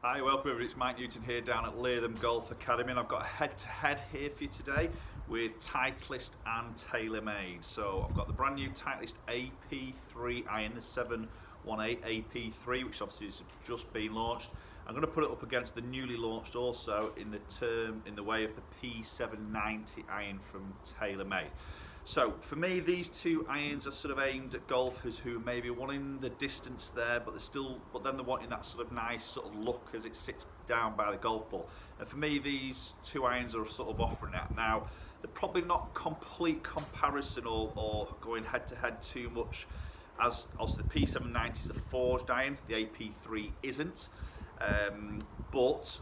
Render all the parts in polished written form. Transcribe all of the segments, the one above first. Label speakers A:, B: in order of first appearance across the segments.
A: Hi, welcome everybody. It's Mike Newton here down at Latham Golf Academy, and I've got a head-to-head here for you today with Titleist and TaylorMade. So I've got the brand new Titleist AP3 Iron, the 718 AP3, which obviously has just been launched. I'm going to put it up against the newly launched also in the way of the P790 Iron from TaylorMade. So for me, these two irons are sort of aimed at golfers who may be wanting the distance there, but then they're wanting that sort of nice sort of look as it sits down by the golf ball. And for me, these two irons are sort of offering that. Now, they're probably not complete comparison or going head to head too much, as also the P790 is a forged iron, the AP3 isn't. But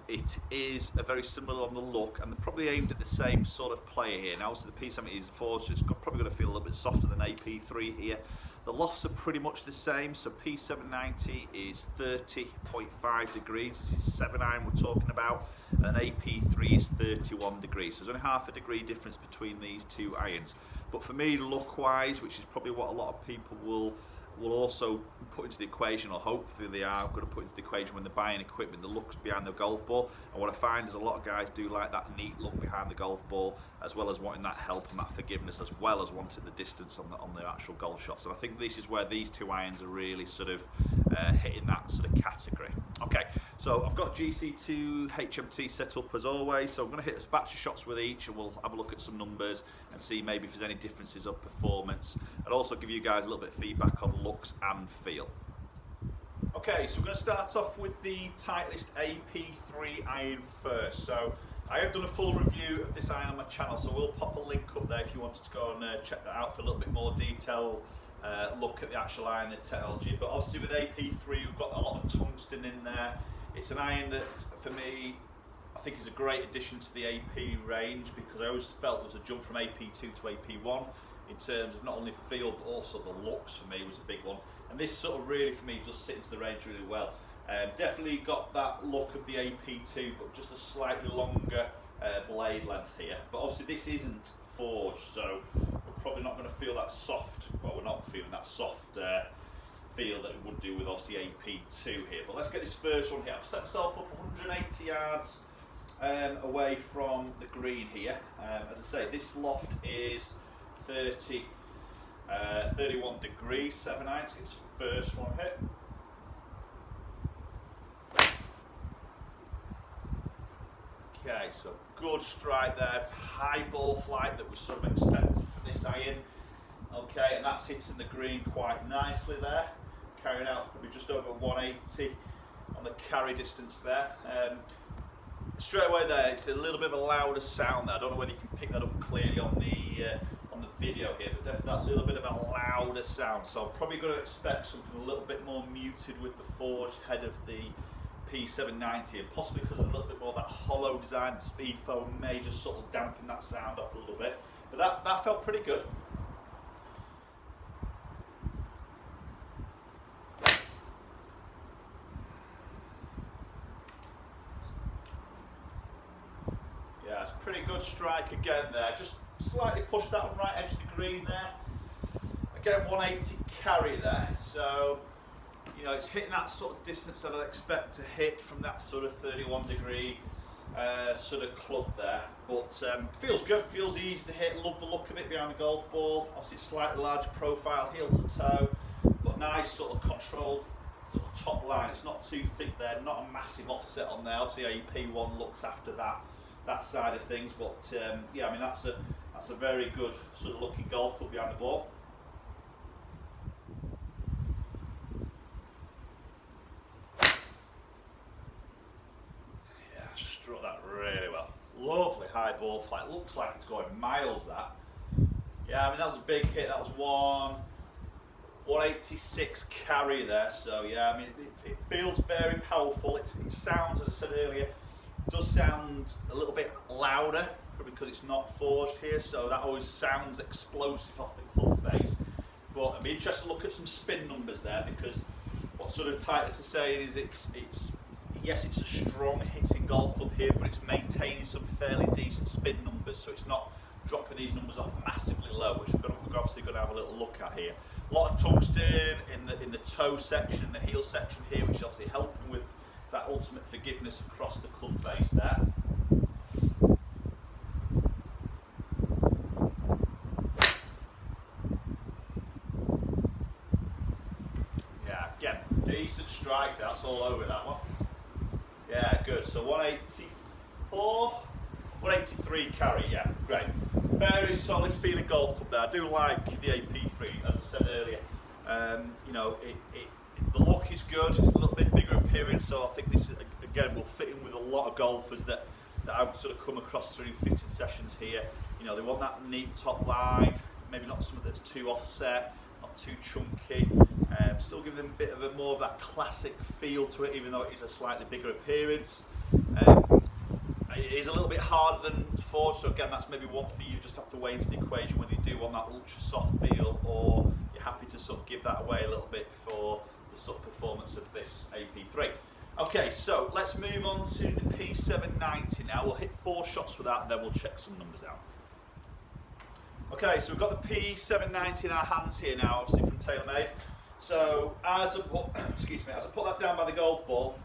A: it is a very similar on the look, and they're probably aimed at the same sort of player here. Now, obviously the P790 is forged, so it's probably going to feel a little bit softer than AP3 here. The lofts are pretty much the same, so P790 is 30.5 degrees, this is 7 iron we're talking about, and AP3 is 31 degrees. So there's only half a degree difference between these two irons. But for me, look-wise, which is probably what a lot of people will also put into the equation, or hopefully they are going to put into the equation when they're buying equipment, the looks behind the golf ball. And what I find is a lot of guys do like that neat look behind the golf ball, as well as wanting that help and that forgiveness, as well as wanting the distance on the actual golf shots. And I think this is where these two irons are really sort of hitting that sort of category. Okay, so I've got GC2 HMT set up as always, so I'm going to hit a batch of shots with each, and we'll have a look at some numbers and see maybe if there's any differences of performance, and also give you guys a little bit of feedback on looks and feel. Okay, so we're going to start off with the Titleist AP3 Iron first. So I have done a full review of this iron on my channel, so we'll pop a link up there if you wanted to go and check that out for a little bit more detail. Look at the actual iron, the technology. But obviously with AP3 we've got a lot of tungsten in there. It's an iron that for me I think is a great addition to the AP range, because I always felt there was a jump from AP2 to AP1 in terms of not only feel but also the looks. For me was a big one, and this sort of really for me does sit into the range really well. Definitely got that look of the AP2, but just a slightly longer blade length here. But obviously this isn't forged, so we're probably not going to feel that soft, well, we're not feeling that soft feel that it would do with obviously AP2 here. But let's get this first one here. I've set myself up 180 yards away from the green here. As I say, this loft is 31 degrees, 7 irons. It's first one hit. Okay, so good strike there, high ball flight that was sort of expected for this iron. Okay, and that's hitting the green quite nicely there, carrying out probably just over 180 on the carry distance there. Straight away there, it's a little bit of a louder sound there. I don't know whether you can pick that up clearly on the video here, but definitely that little bit of a louder sound. So I'm probably going to expect something a little bit more muted with the forged head of the P790, and possibly because of a little bit more of that hollow design, the speed foam may just sort of dampen that sound off a little bit. But that felt pretty good. Yeah, it's a pretty good strike again there. Just slightly pushed that on right edge of the green there. Again, 180 carry there. So, you know, it's hitting that sort of distance that I'd expect to hit from that sort of 31 degree sort of club there. But feels good, feels easy to hit. Love the look of it behind the golf ball. Obviously slightly larger profile, heel to toe, but nice sort of controlled sort of top line. It's not too thick there, not a massive offset on there. Obviously AP1 looks after that side of things, but yeah, I mean that's a very good sort of looking golf club behind the ball. Struck that really well. Lovely high ball flight. Looks like it's going miles, that. Yeah, I mean that was a big hit. That was 186 carry there. So yeah, I mean it feels very powerful. It sounds, as I said earlier, does sound a little bit louder, probably because it's not forged here. So that always sounds explosive off the club face. But I'd be interested to look at some spin numbers there, because what sort of Titleist is saying is it's yes, it's a strong hitting golf club here, but it's maintaining some fairly decent spin numbers, so it's not dropping these numbers off massively low, which we're obviously going to have a little look at here. A lot of tungsten in the toe section, the heel section here, which is obviously helping with that forgiveness across the club face there. Yeah, again, decent strike, that's all over that one. Yeah, good, so 184, 183 carry, yeah, great. Very solid feeling golf club there. I do like the AP3, as I said earlier. You know, the look is good, it's a little bit bigger appearance, so I think this, again, will fit in with a lot of golfers that I've sort of come across through fitting sessions here. You know, they want that neat top line, maybe not something that's too offset, not too chunky, still give them a bit of a more of that classic feel to it, even though it is a slightly bigger appearance. It is a little bit harder than Ford, so again, that's maybe one for you. Just have to weigh into the equation whether you do want that ultra soft feel, or you're happy to sort of give that away a little bit for the sort of performance of this AP3. Okay, so let's move on to the P790 now. We'll hit 4 shots with that, and then we'll check some numbers out. Okay, so we've got the P790 in our hands here now, obviously from TaylorMade. So as I put, excuse me, as I put that down by the golf ball,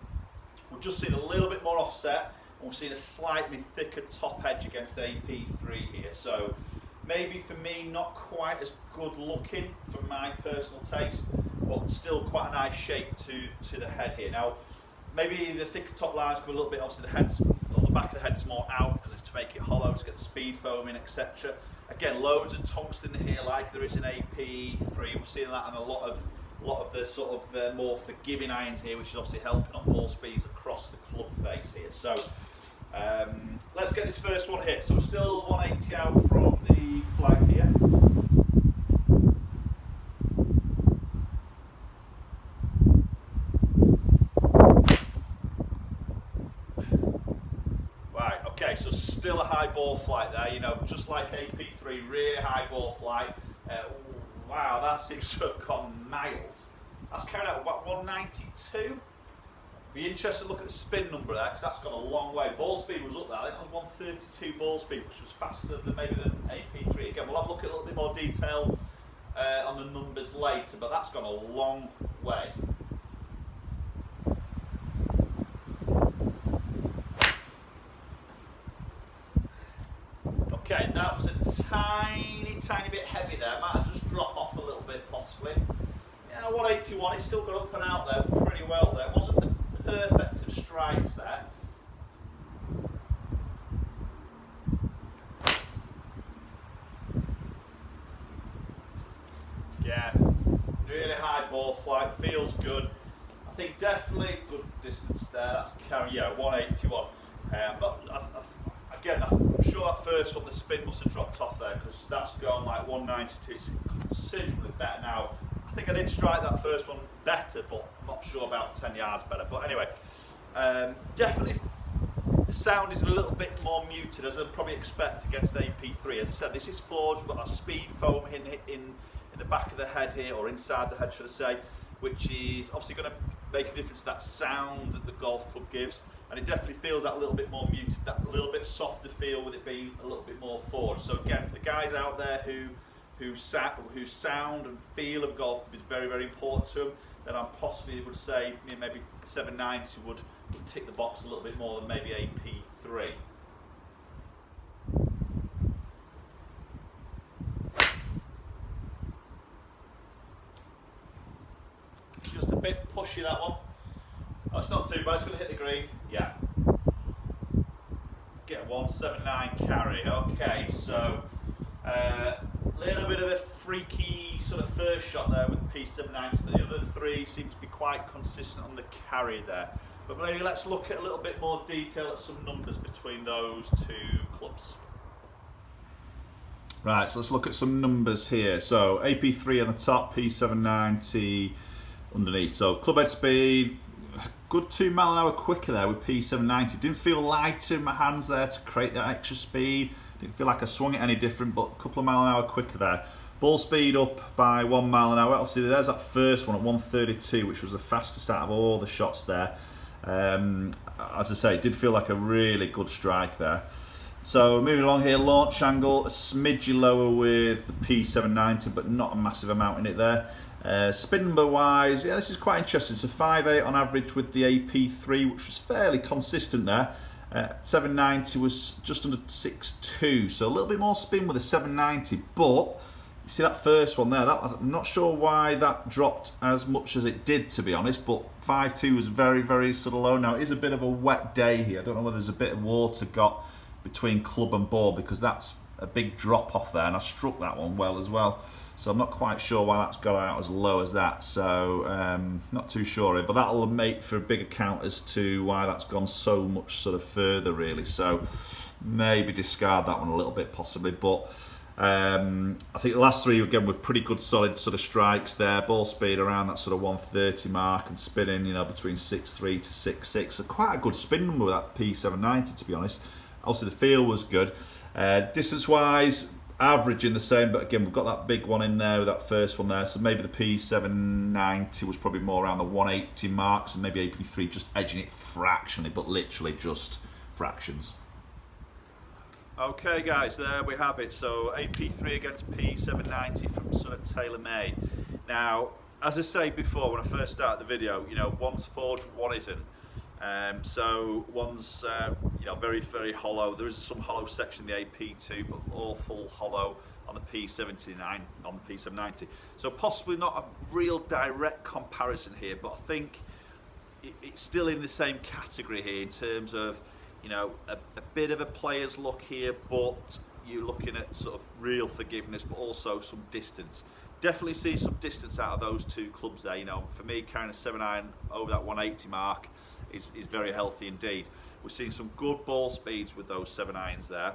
A: we've just seen a little bit more offset, and we've seen a slightly thicker top edge against AP3 here. So maybe for me, not quite as good looking for my personal taste, but still quite a nice shape to the head here. Now, maybe the thicker top lines go a little bit, obviously the head's, or the back of the head is more out because it's to make it hollow, to get the speed foam in, etc. Again, loads of tungsten here like there is in AP3. We're seeing that on a lot of the sort of more forgiving irons here, which is obviously helping on ball speeds across the club face here. So let's get this first one hit. So we're still 180 out from the flag here. Right, okay, so still a high ball flight there, you know, just like AP3, really high ball flight. Wow, that seems to have gone miles. That's carried out about 192. Be interested to look at the spin number there, because that's gone a long way. Ball speed was up there, I think that was 132 ball speed, which was faster than maybe than AP3. Again, we'll have a look at a little bit more detail on the numbers later, but that's gone a long way. Okay, that was a tiny bit heavy there. Might have just dropped off a little bit, possibly. Yeah, 181. It's still got up and out there pretty well there. It wasn't the perfect of strikes there. Yeah, really high ball flight. Feels good. I think definitely good distance there. That's carry. Yeah, 181. Again, I'm sure that first one, the spin must have dropped off there, because that's gone like 192. It's considerably better now. I think I did strike that first one better, but I'm not sure about 10 yards better. But anyway, definitely the sound is a little bit more muted, as I'd probably expect against AP3. As I said, this is Ford. We've got our speed foam in the back of the head here, or inside the head, should I say, which is obviously going to make a difference to that sound that the golf club gives. And it definitely feels that a little bit more muted, that little bit softer feel with it being a little bit more forward. So again, for the guys out there whose sound and feel of golf is very, very important to them, then I possibly would say maybe 790 would tick the box a little bit more than maybe AP3. Just a bit pushy, that one. Oh, it's not too bad, it's going to hit the green. Yeah. Get a 179 carry. Okay, so a little bit of a freaky sort of first shot there with the P790, but the other three seem to be quite consistent on the carry there. But maybe let's look at a little bit more detail at some numbers between those two clubs. Right, so let's look at some numbers here. So AP3 on the top, P790 underneath. So club head speed, good 2 mile an hour quicker there with P790. Didn't feel lighter in my hands there to create that extra speed. Didn't feel like I swung it any different, but a couple of mile an hour quicker there. Ball speed up by 1 mile an hour. Obviously there's that first one at 132, which was the fastest out of all the shots there. As I say, it did feel like a really good strike there. So moving along here, launch angle a smidgy lower with the P790, but not a massive amount in it there. Spin number wise, yeah, this is quite interesting. It's a 5.8 on average with the AP3, which was fairly consistent there. 790 was just under 6.2, so a little bit more spin with a 790, but you see that first one there, I'm not sure why that dropped as much as it did, to be honest, but 5.2 was very, very sort of low. Now it is a bit of a wet day here. I don't know whether there's a bit of water got between club and ball, because that's a big drop off there, and I struck that one well as well. So I'm not quite sure why that's got out as low as that. So not too sure, but that'll make for a big account as to why that's gone so much sort of further, really. So maybe discard that one a little bit, possibly. But I think the last three again were pretty good, solid sort of strikes there. Ball speed around that sort of 130 mark, and spinning, you know, between 6.3 to 6.6. So quite a good spin number with that P790, to be honest. Obviously the feel was good. Distance wise, averaging the same, but again we've got that big one in there with that first one there, so maybe the P790 was probably more around the 180 marks, and maybe AP3 just edging it fractionally, but literally just fractions. Okay guys, there we have it. So AP3 against P790 from sort of TaylorMade. Now, as I said before when I first started the video, you know, one's forged, one isn't. So one's you know, very, very hollow. There is some hollow section in the AP2, but all full hollow on the P790, on the P790. So possibly not a real direct comparison here, but I think it's still in the same category here in terms of, you know, a bit of a player's look here, but you're looking at sort of real forgiveness, but also some distance. Definitely see some distance out of those two clubs there. You know, for me, carrying a 7 iron over that 180 mark is very healthy indeed. We're seeing some good ball speeds with those 7 irons there.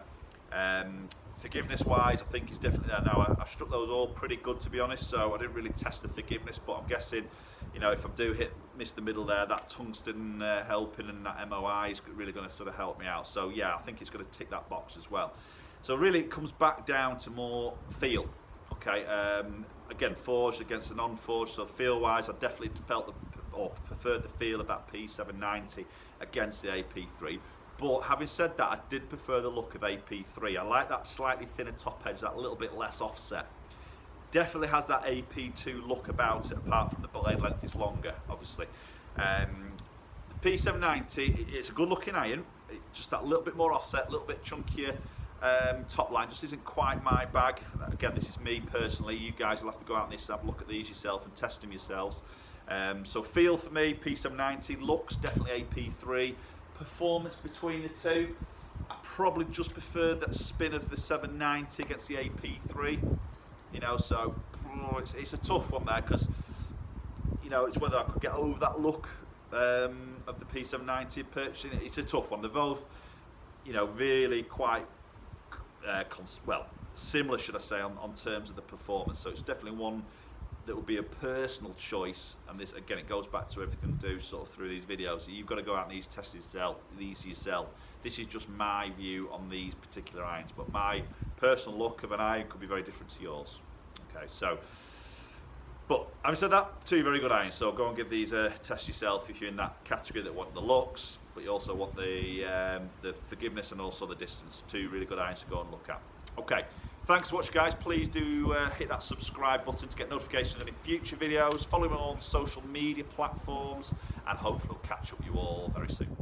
A: Forgiveness wise, I think is definitely there. Now I've struck those all pretty good, to be honest, so I didn't really test the forgiveness, but I'm guessing, you know, if I do miss the middle there, that tungsten helping and that MOI is really going to sort of help me out. So yeah, I think it's going to tick that box as well. So really it comes back down to more feel. Okay, again, forged against a non-forged, so feel wise I definitely felt or preferred the feel of that P790 against the AP3. But having said that, I did prefer the look of AP3. I like that slightly thinner top edge, that little bit less offset. Definitely has that AP2 look about it, apart from the blade length is longer, obviously. The P790, it's a good looking iron, just that little bit more offset, a little bit chunkier top line, just isn't quite my bag. Again, this is me personally. You guys will have to go out and have a look at these yourself and test them yourselves. So feel for me, P790, looks definitely AP3. Performance between the two, I probably just prefer that spin of the 790 against the AP3. You know, so it's a tough one there, because, you know, it's whether I could get over that look of the P790 purchasing it. It's a tough one. They're both, you know, really quite well, similar, should I say, on terms of the performance. So it's definitely one that would be a personal choice, and this again, it goes back to everything I do sort of through these videos. You've got to go out and test these yourself. This is just my view on these particular irons, but my personal look of an iron could be very different to yours. Okay, so, but having said that, two very good irons, so go and give these a test yourself if you're in that category that want the looks, but you also want the forgiveness and also the distance. Two really good irons to go and look at. Okay, thanks for watching, guys. Please do hit that subscribe button to get notifications of any future videos. Follow me on social media platforms, and hopefully I'll catch up with you all very soon.